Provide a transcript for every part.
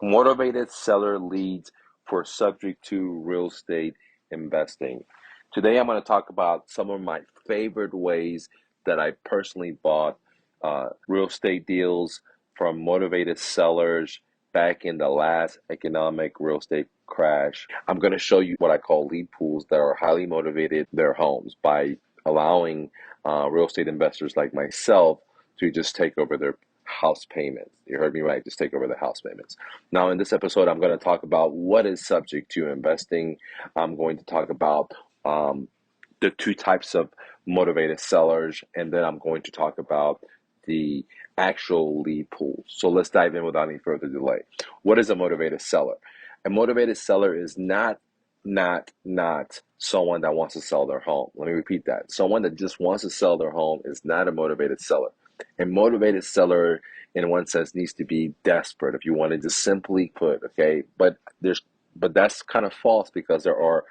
Motivated seller leads for subject to real estate investing. Today, I'm going to talk about some of my favorite ways that I personally bought real estate deals from motivated sellers back in the last economic real estate crash. I'm going to show you what I call lead pools that are highly motivated their homes by allowing real estate investors like myself to just take over their house payments. You heard me right, just take over the house payments. Now, in this episode, I'm going to talk about what is subject to investing. I'm going to talk about um, the two types of motivated sellers, and then I'm going to talk about the actual lead pool. So let's dive in without any further delay. What is a motivated seller? A motivated seller is not someone that wants to sell their home. Let me repeat that. Someone that just wants to sell their home is not a motivated seller. A motivated seller, in one sense, needs to be desperate, if you wanted to simply put, okay? But that's kind of false because there are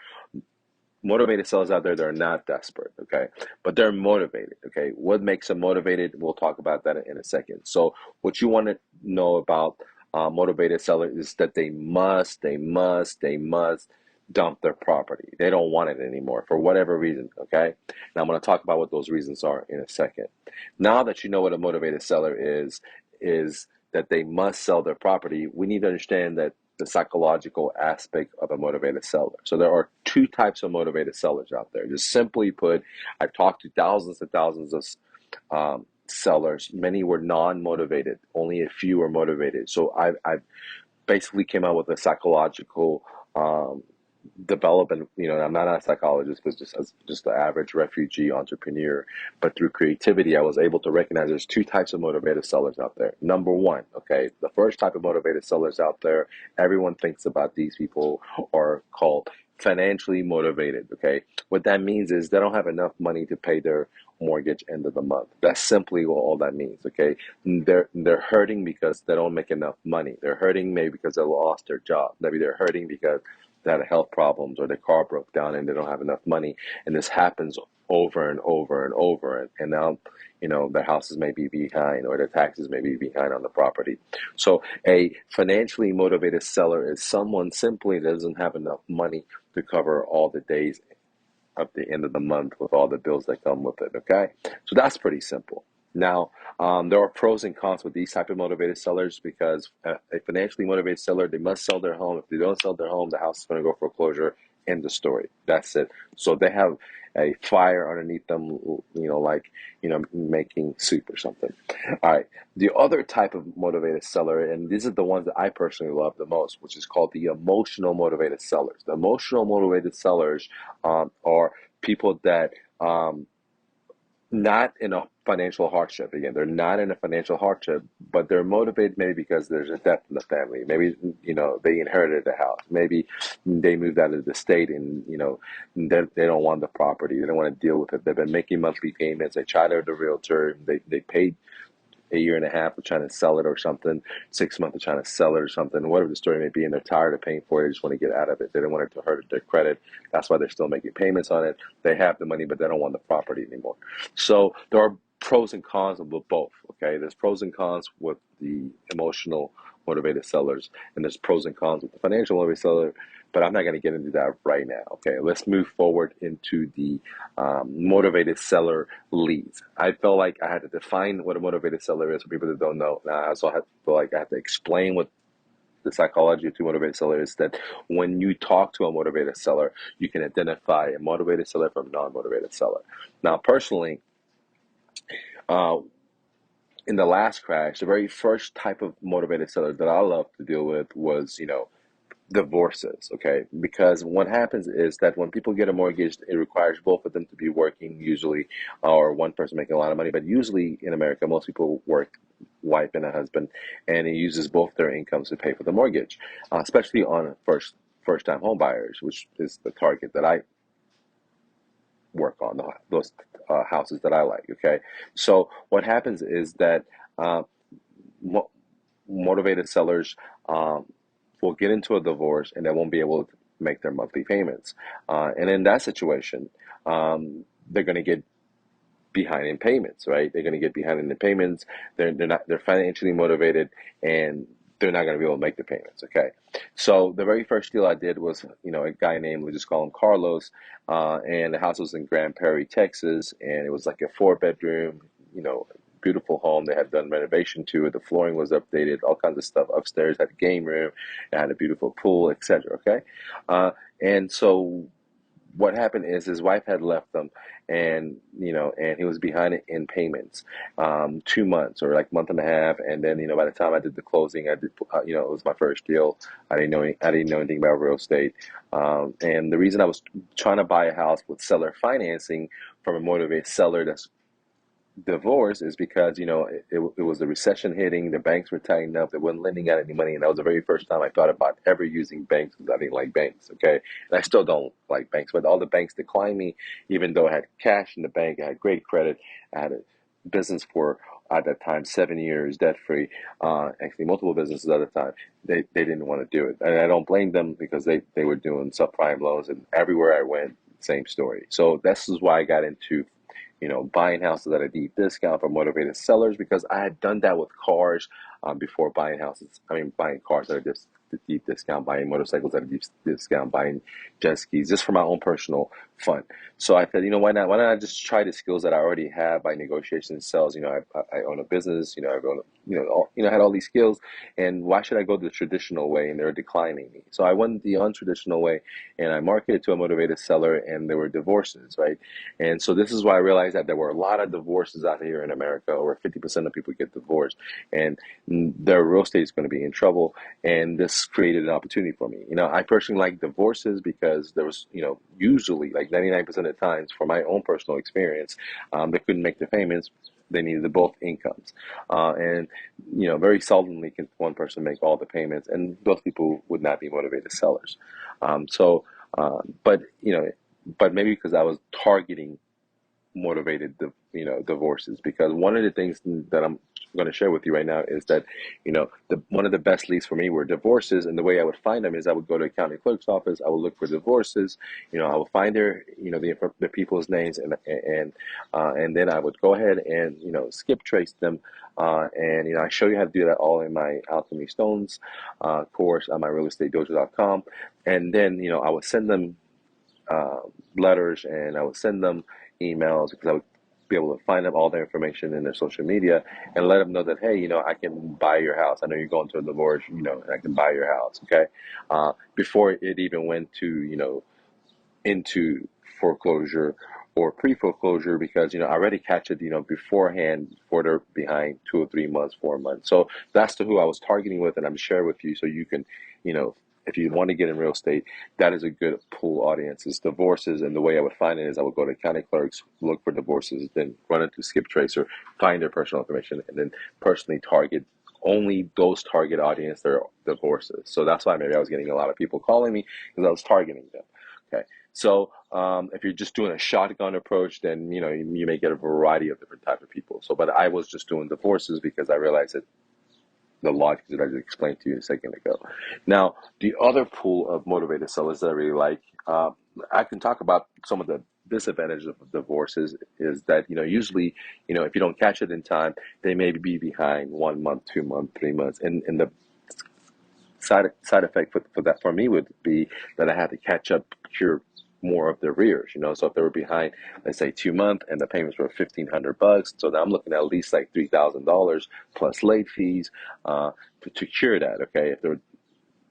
motivated sellers out there that are not desperate, okay? But they're motivated, okay? What makes them motivated? We'll talk about that in a second. So what you want to know about motivated sellers is that they must dump their property. They don't want it anymore for whatever reason, okay? Now I'm going to talk about what those reasons are in a second. Now that you know what a motivated seller is that they must sell their property, we need to understand that the psychological aspect of a motivated seller. So there are two types of motivated sellers out there. Just simply put, I've talked to thousands and thousands of sellers. Many were non-motivated. Only a few were motivated. So I've basically came out with a psychological development. I'm not a psychologist, but just as just the average refugee entrepreneur. But through creativity, I was able to recognize there's two types of motivated sellers out there. Number one, okay, the first type of motivated sellers out there, everyone thinks about these people are called financially motivated. Okay, what that means is they don't have enough money to pay their mortgage end of the month. That's simply all that means. Okay, they're hurting because they don't make enough money. They're hurting maybe because they lost their job. Maybe they're hurting because they had health problems or their car broke down and they don't have enough money. And this happens over and over and over. And now, their houses may be behind or their taxes may be behind on the property. So a financially motivated seller is someone simply that doesn't have enough money to cover all the days at the end of the month with all the bills that come with it. Okay, so that's pretty simple. Now, there are pros and cons with these type of motivated sellers because a financially motivated seller, they must sell their home. If they don't sell their home, the house is going to go foreclosure. End the story. That's it. So they have a fire underneath them, like making soup or something. All right. The other type of motivated seller, and these are the ones that I personally love the most, which is called the emotional motivated sellers. The emotional motivated sellers are people that not in a financial hardship. Again, they're not in a financial hardship, but they're motivated maybe because there's a death in the family. Maybe, they inherited a house. Maybe they moved out of the state and, they don't want the property. They don't want to deal with it. They've been making monthly payments. They tried out the realtor. They paid a year and a half of trying to sell it or something, 6 months of trying to sell it or something, whatever the story may be, and they're tired of paying for it. They just want to get out of it. They don't want it to hurt their credit. That's why they're still making payments on it. They have the money, but they don't want the property anymore. So there are pros and cons of both. Okay, there's pros and cons with the emotional motivated sellers, and there's pros and cons with the financial motivated seller. But I'm not going to get into that right now. Okay, let's move forward into the motivated seller leads. I felt like I had to define what a motivated seller is for people that don't know. Now, I also feel like I have to explain what the psychology of a motivated seller is, that when you talk to a motivated seller, you can identify a motivated seller from a non-motivated seller. Now, personally, uh, in the last crash, the very first type of motivated seller that I love to deal with was, divorces, okay? Because what happens is that when people get a mortgage, it requires both of them to be working usually, or one person making a lot of money. But usually in America, most people work, wife and a husband, and it uses both their incomes to pay for the mortgage, especially on first time home buyers, which is the target that I work on, those houses that I like, okay? So what happens is that uh, mo- motivated sellers will get into a divorce and they won't be able to make their monthly payments. And in that situation, they're going to get behind in payments, right? They're going to get behind in the payments. They're financially motivated, and they're not going to be able to make the payments. Okay. So the very first deal I did was, a guy named, we just call him Carlos, and the house was in Grand Prairie, Texas, and it was like a 4 bedroom, beautiful home. They had done renovation to it. The flooring was updated, all kinds of stuff. Upstairs had a game room, it had a beautiful pool, etc. Okay. Uh, and so what happened is his wife had left him, and he was behind in payments, 2 months or like month and a half. And then by the time I did the closing, I did, it was my first deal. I didn't know anything about real estate, and the reason I was trying to buy a house with seller financing from a motivated seller that's divorce is because it was the recession hitting, the banks were tightening up, they weren't lending out any money, and that was the very first time I thought about ever using banks, because I didn't like banks. Okay, and I still don't like banks, but all the banks declined me, even though I had cash in the bank, I had great credit, I had a business for, at that time, 7 years debt free, actually multiple businesses at the time. They didn't want to do it, and I don't blame them, because they were doing subprime loans, and everywhere I went, same story. So this is why I got into buying houses at a deep discount for motivated sellers, because I had done that with cars, before buying houses. I mean, buying cars at a deep discount, buying motorcycles at a deep discount, buying jet skis, just for my own personal fun. So I said, why not? Why not I just try the skills that I already have by negotiation and sales? I own a business. I've owned, had all these skills, and why should I go the traditional way? And they're declining me. So I went the untraditional way, and I marketed to a motivated seller, and there were divorces, right? And so this is why I realized that there were a lot of divorces out here in America. Over 50% of people get divorced, and their real estate is going to be in trouble. And this created an opportunity for me. I personally like divorces because there was, usually like 99% of the times, for my own personal experience, they couldn't make the payments. They needed both incomes, and very seldomly can one person make all the payments, and those people would not be motivated sellers. So, but but maybe because I was targeting motivated divorces, because one of the things that I'm going to share with you right now is that the one of the best leads for me were divorces. And the way I would find them is I would go to a county clerk's office, I would look for divorces, I would find their the people's names, and then I would go ahead and skip trace them, and I show you how to do that all in my Alchemy Stones course on my realestatedojo.com. And then I would send them uh, letters, and I would send them emails, because I would be able to find them all their information in their social media, and let them know that, hey, I can buy your house. I know you're going through a divorce, and I can buy your house. Okay, before it even went to into foreclosure or pre-foreclosure, because I already catch it beforehand, before they're behind 2 or 3 months, 4 months. So that's who I was targeting with, and I'm sharing with you, so you can you know if you want to get in real estate, that is a good pool audience. It's divorces, and the way I would find it is I would go to county clerks, look for divorces, then run it through Skip Tracer, find their personal information, and then personally target only those target audience that are divorces. So that's why maybe I was getting a lot of people calling me, because I was targeting them. Okay. So if you're just doing a shotgun approach, then you may get a variety of different type of people. So, but I was just doing divorces because I realized that the logic that I just explained to you a second ago. Now, the other pool of motivated sellers that I really like, I can talk about some of the disadvantages of divorces. Is that usually if you don't catch it in time, they may be behind 1 month, 2 months, 3 months, and the side effect for that for me would be that I had to catch up, cure more of the arrears. So if they were behind, let's say 2 months, and the payments were $1,500, so now I'm looking at least like $3,000 plus late fees, to cure that. Okay, if they were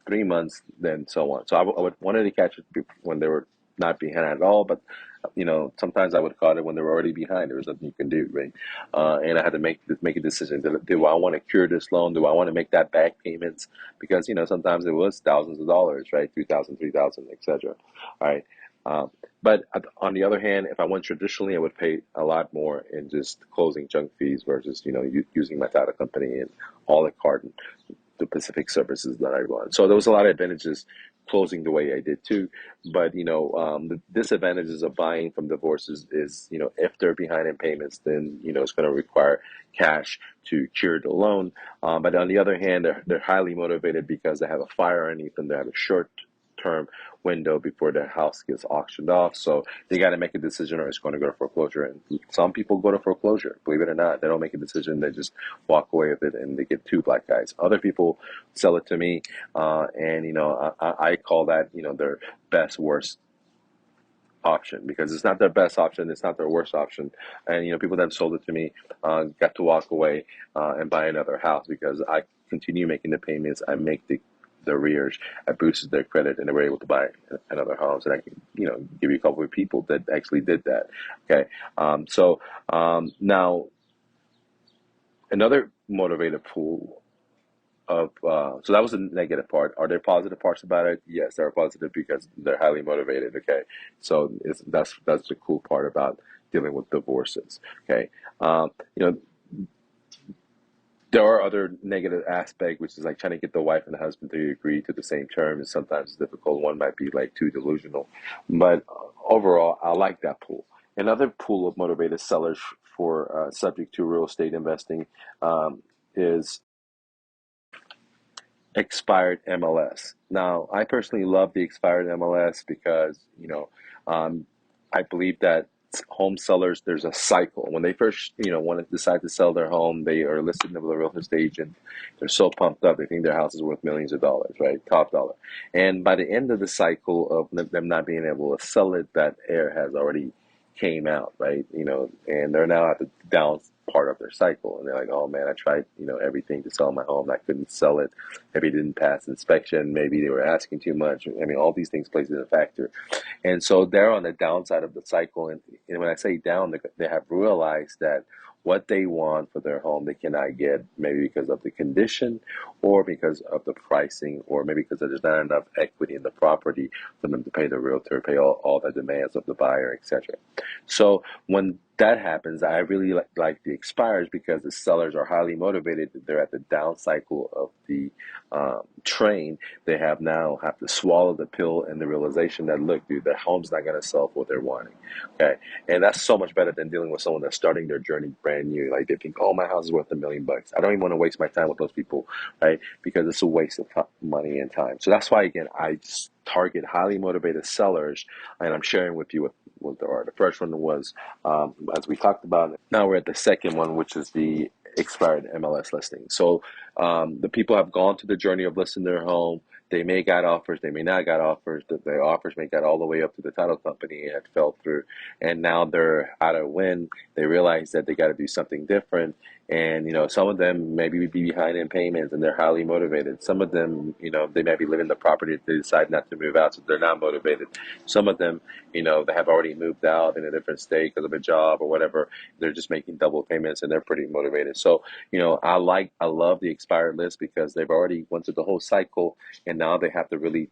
3 months, then so on. So I would wanted to catch it when they were not behind at all, but sometimes I would caught it when they were already behind. There was nothing you can do, right? And I had to make a decision. Do I want to cure this loan? Do I want to make that back payments? Because sometimes it was thousands of dollars, right? 2,000, 3,000, etc. All right. But on the other hand, if I went traditionally, I would pay a lot more in just closing junk fees versus using my title company and all the card, the Pacific services that I run. So there was a lot of advantages closing the way I did too. But the disadvantages of buying from divorces is if they're behind in payments, then it's going to require cash to cure the loan. But on the other hand, they're highly motivated because they have a fire underneath them. They have a short term window before their house gets auctioned off. So they got to make a decision or it's going to go to foreclosure. And some people go to foreclosure, believe it or not. They don't make a decision. They just walk away with it and they get two black eyes. Other people sell it to me. And, I call that, their best, worst option, because it's not their best option, it's not their worst option. And people that sold it to me got to walk away and buy another house because I continue making the payments, I make the arrears, I boosted their credit, and they were able to buy another house. And I can give you a couple of people that actually did that. Okay, now another motivated pool of so that was the negative part. Are there positive parts about it? Yes, there are positive because they're highly motivated. Okay, so that's the cool part about dealing with divorces. Okay, you know there are other negative aspects, which is like trying to get the wife and the husband to agree to the same terms. Sometimes it's difficult. One might be like too delusional, but overall, I like that pool. Another pool of motivated sellers for subject to real estate investing is expired MLS. Now, I personally love the expired MLS because, um, I believe that home sellers, there's a cycle. When they first, want to decide to sell their home, they are listed with a real estate agent. They're so pumped up. They think their house is worth millions of dollars, right? Top dollar. And by the end of the cycle of them not being able to sell it, that air has already came out, right? And they're now at the down part of their cycle. And they're like, oh man, I tried, everything to sell my home. I couldn't sell it. Maybe it didn't pass inspection. Maybe they were asking too much. I mean, all these things plays in a factor. And so they're on the downside of the cycle. And when I say down, they have realized that what they want for their home, they cannot get, maybe because of the condition or because of the pricing, or maybe because there's not enough equity in the property for them to pay the realtor, pay all the demands of the buyer, etc. So when that happens, I really like the expires because the sellers are highly motivated. They're at the down cycle of the train. They have to swallow the pill and the realization that, look, dude, their home's not going to sell for what they're wanting. Okay. And that's so much better than dealing with someone that's starting their journey brand new. Like they think, oh, my house is worth $1 million. I don't even want to waste my time with those people, right? Because it's a waste of money and time. So that's why, again, I just target highly motivated sellers, and I'm sharing with you what there are. The first one was, as we talked about. Now we're at the second one, which is the expired MLS listing. So the people have gone through the journey of listing their home. They may got offers, they may not got offers. The offers may got all the way up to the title company and had fell through. And now they're out of wind. They realize that they got to do something different. And, some of them maybe be behind in payments and they're highly motivated. Some of them, they may be living in the property. They decide not to move out, so they're not motivated. Some of them, they have already moved out in a different state because of a job or whatever. They're just making double payments and they're pretty motivated. So, I love the expired list because they've already went through the whole cycle, and now they have to really,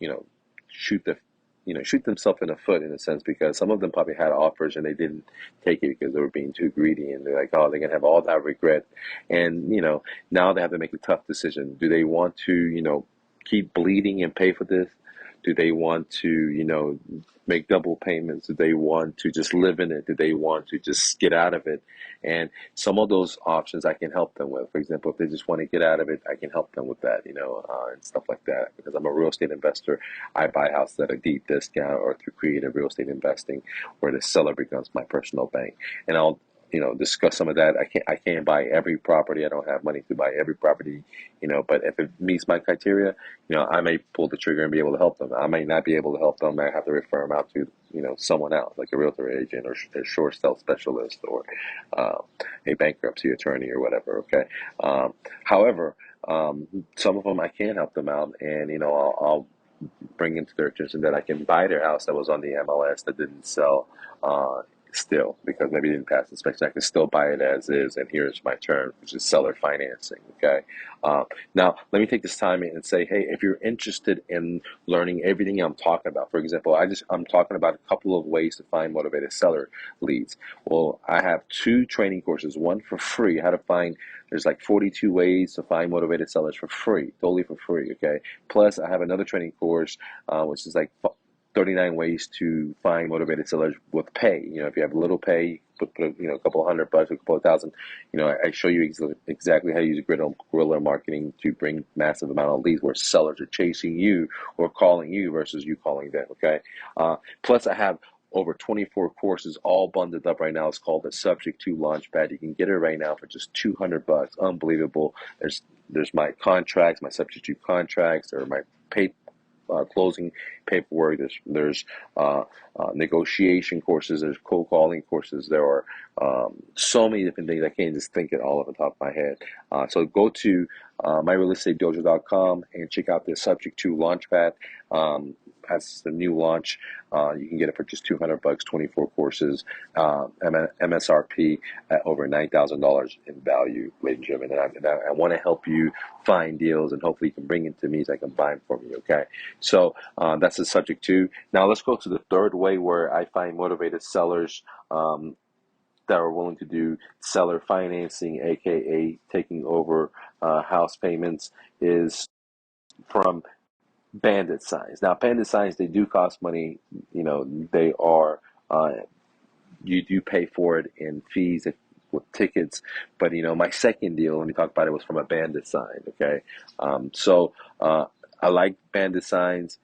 you know, shoot the shoot themselves in the foot, in a sense, because some of them probably had offers and they didn't take it because they were being too greedy, and they're like, oh, they're gonna have all that regret. And now they have to make a tough decision. Do they want to keep bleeding and pay for this? Do they want to make double payments? Do they want to just live in it? Do they want to just get out of it? And some of those options I can help them with. For example, if they just want to get out of it, I can help them with that, and stuff like that. Because I'm a real estate investor, I buy houses at a deep discount or through creative real estate investing, where the seller becomes my personal bank. And I'll discuss some of that. I can't buy every property. I don't have money to buy every property, but if it meets my criteria, I may pull the trigger and be able to help them. I may not be able to help them. I have to refer them out to, someone else, like a realtor agent or a short sale specialist, or a bankruptcy attorney or whatever. Okay. However, some of them I can help them out, and, I'll bring into their attention that I can buy their house that was on the MLS that didn't sell, still, because maybe it didn't pass inspection. I can still buy it as is, and here's my term, which is seller financing. Okay. Now let me take this time and say, hey, if you're interested in learning everything I'm talking about, for example, I'm talking about a couple of ways to find motivated seller leads. Well, I have 2 training courses, one for free, how to find, there's like 42 ways to find motivated sellers for free, totally for free. Okay. Plus I have another training course, which is like 39 ways to find motivated sellers with pay. If you have little pay, put a couple of $100, a couple of thousand. I show you exactly how to use guerrilla marketing to bring massive amount of leads where sellers are chasing you or calling you versus you calling them. Okay. Plus, I have over 24 courses all bundled up right now. It's called the Subject to Launchpad. You can get it right now for just $200. Unbelievable. There's my contracts, my subject to contracts, or my pay closing paperwork. There's negotiation courses. There's cold calling courses. There are so many different things. I can't just think it all off the top of my head. So go to myrealestatedojo.com and check out the Subject to Launchpad. That's the new launch. You can get it for just $200, 24 courses, MSRP at over $9,000 in value, ladies and gentlemen. And I want to help you find deals, and hopefully you can bring it to me so I can buy them for you. Okay, so that's the subject two. Now let's go to the third way where I find motivated sellers that are willing to do seller financing, aka taking over house payments, is from bandit signs. Now, bandit signs, they do cost money. They are, you do pay for it in fees with tickets. But, my second deal, let me talk about it, was from a bandit sign. Okay. So I like bandit signs.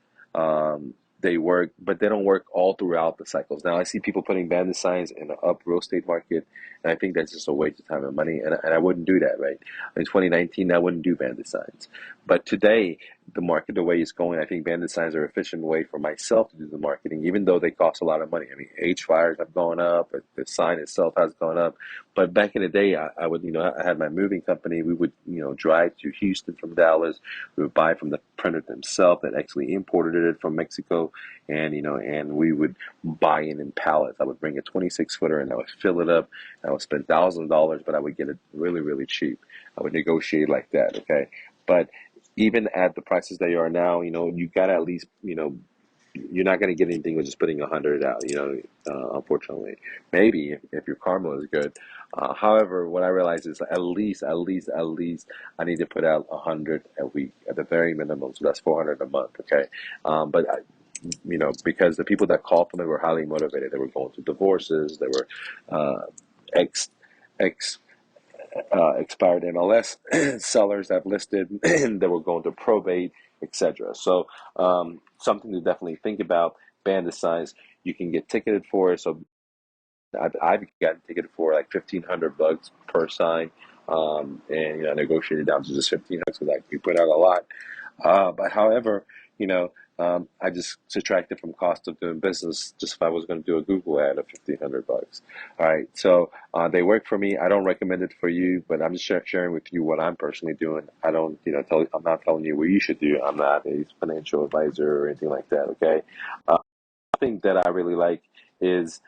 They work, but they don't work all throughout the cycles. Now, I see people putting bandit signs in the up real estate market, and I think that's just a waste of time and money, and I wouldn't do that, right? In 2019, I wouldn't do bandit signs. But today, the market, the way it's going, I think bandit signs are an efficient way for myself to do the marketing, even though they cost a lot of money. I mean, H fires have gone up, the sign itself has gone up. But back in the day, I would, I had my moving company. We would, drive to Houston from Dallas. We would buy from the printer themselves that actually imported it from Mexico, and we would buy it in pallets. I would bring a 26-footer and I would fill it up. I would spend thousands of dollars, but I would get it really, really cheap. I would negotiate like that, okay? But even at the prices they are now, you got to at least, you're not going to get anything with just putting 100 out, unfortunately. Maybe if your karma is good. However, what I realize is at least, I need to put out 100 a week at the very minimum. So that's 400 a month, okay? Because the people that called for me were highly motivated. They were going through divorces. They were ex ex expired MLS sellers that have listed that were going to probate, etc. So something to definitely think about. Bandit signs, you can get ticketed for it. So I've gotten ticketed for like $1,500 per sign, and negotiated down to just 1,500 because we put out a lot. But however, I just subtracted from cost of doing business. Just if I was going to do a Google ad of $1,500. All right, so they work for me. I don't recommend it for you, but I'm just sharing with you what I'm personally doing. I don't, I'm not telling you what you should do. I'm not a financial advisor or anything like that. Okay. Thing that I really like is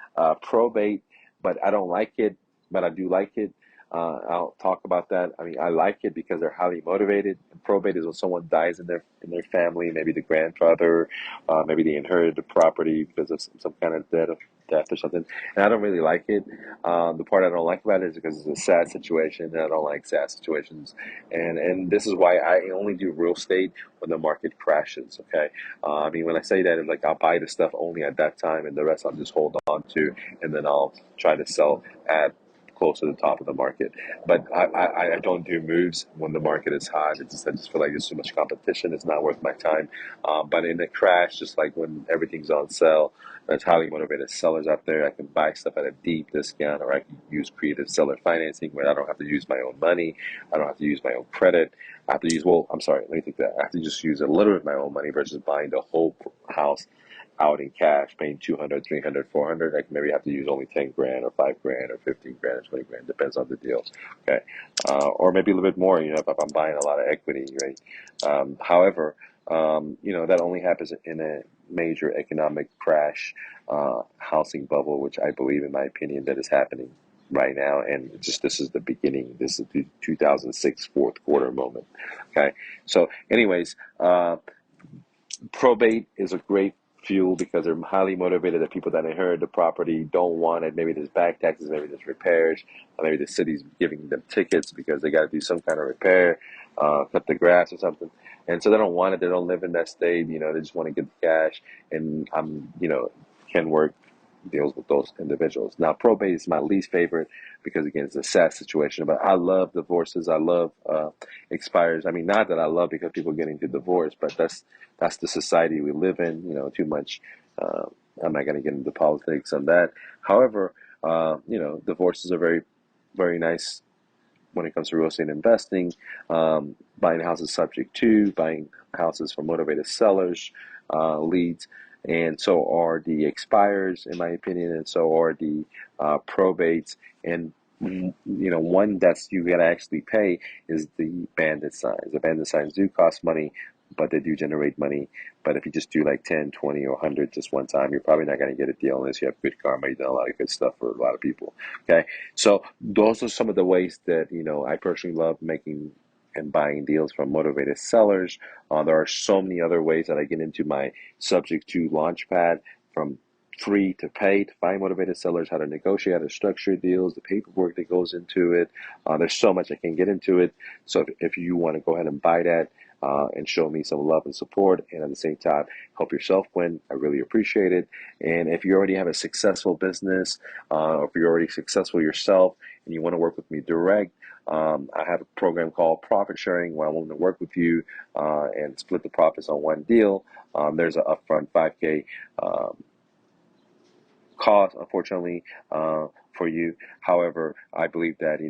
probate, but I don't like it, but I do like it. I'll talk about that. I mean, I like it because they're highly motivated. And probate is when someone dies in their family, maybe the grandfather, maybe they inherited the property because of some kind of death or something. And I don't really like it. The part I don't like about it is because it's a sad situation, and I don't like sad situations. And this is why I only do real estate when the market crashes. Okay. I mean, when I say that, it's like I'll buy the stuff only at that time, and the rest I'll just hold on to, and then I'll try to sell at close to the top of the market. But I don't do moves when the market is hot. I just feel like there's too much competition. It's not worth my time. But in a crash, just like when everything's on sale, there's highly motivated sellers out there. I can buy stuff at a deep discount, or I can use creative seller financing where I don't have to use my own money. I don't have to use my own credit. I have to use, well, I'm sorry, let me take that. I have to just use a little bit of my own money versus buying the whole house out in cash, paying 200, 300, 400. I can maybe have to use only 10 grand or 5 grand or 15 grand or 20 grand, depends on the deal. Okay. Or maybe a little bit more, if I'm buying a lot of equity, right? However, that only happens in a major economic crash, housing bubble, which I believe, in my opinion, that is happening right now. And just this is the beginning. This is the 2006 fourth quarter moment. Okay. So anyways, probate is a great fuel because they're highly motivated. The people that inherit the property don't want it. Maybe there's back taxes, maybe there's repairs, or maybe the city's giving them tickets because they got to do some kind of repair, cut the grass or something. And so they don't want it. They don't live in that state. They just want to get the cash. And can work deals with those individuals. Now, probate is my least favorite because, again, it's a sad situation. But I love divorces. I love expires. I mean, not that I love because people get into divorce, but that's the society we live in. Too much. Uh, I'm not going to get into politics on that. However, divorces are very, very nice when it comes to real estate investing. Buying houses subject to, buying houses from motivated sellers, leads, and so are the expires, in my opinion, and so are the probates. And one that's you gotta actually pay is the bandit signs. The bandit signs do cost money, but they do generate money. But if you just do like 10, 20, or 100 just one time, you're probably not going to get a deal unless you have good karma. You've done a lot of good stuff for a lot of people. Okay. So those are some of the ways that, I personally love making and buying deals from motivated sellers. There are so many other ways that I get into my subject to launchpad, from free to pay, to find motivated sellers, how to negotiate, how to structure deals, the paperwork that goes into it. There's so much I can get into it. So if you want to go ahead and buy that, and show me some love and support, and at the same time help yourself win, I really appreciate it. And if you already have a successful business, or if you're already successful yourself and you want to work with me direct, I have a program called Profit Sharing where I want to work with you and split the profits on one deal. There's an upfront 5K cost, unfortunately, for you. However, I believe that,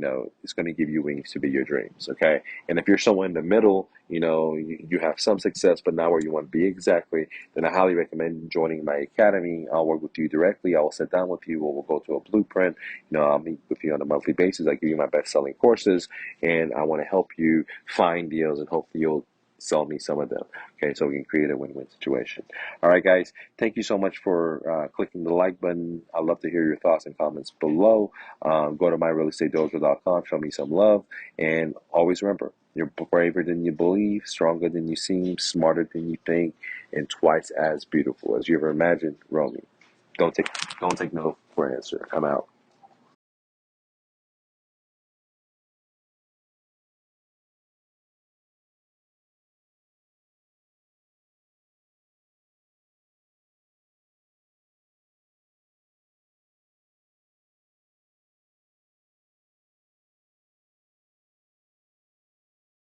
it's going to give you wings to be your dreams. Okay. And if you're somewhere in the middle, you have some success, but not where you want to be exactly, then I highly recommend joining my academy. I'll work with you directly. I will sit down with you. We'll go to a blueprint. I'll meet with you on a monthly basis. I give you my best selling courses, and I want to help you find deals, and hopefully you'll sell me some of them. Okay. So we can create a win-win situation. All right, guys. Thank you so much for clicking the like button. I'd love to hear your thoughts and comments below. Go to myrealestatedojo.com, show me some love, and always remember, you're braver than you believe, stronger than you seem, smarter than you think, and twice as beautiful as you ever imagined. Romy, don't take no for an answer. I'm out.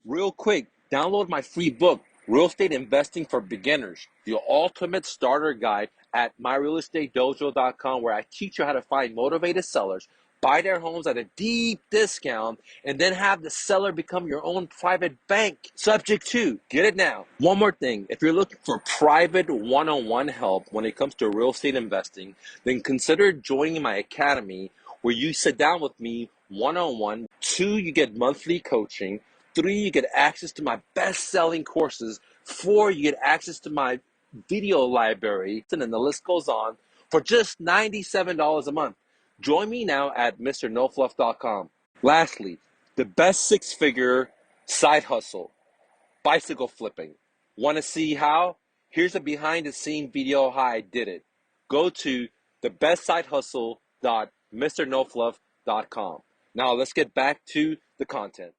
Real quick, download my free book, Real Estate Investing for Beginners, the ultimate starter guide at myrealestatedojo.com, where I teach you how to find motivated sellers, buy their homes at a deep discount, and then have the seller become your own private bank. Subject to, get it now. One more thing, if you're looking for private one-on-one help when it comes to real estate investing, then consider joining my academy, where you sit down with me one-on-one. 2, you get monthly coaching. 3, you get access to my best-selling courses. 4, you get access to my video library, and then the list goes on, for just $97 a month. Join me now at mrnofluff.com. Lastly, the best six-figure side hustle, bicycle flipping. Want to see how? Here's a behind-the-scene video how I did it. Go to thebestsidehustle.mrnofluff.com. Now let's get back to the content.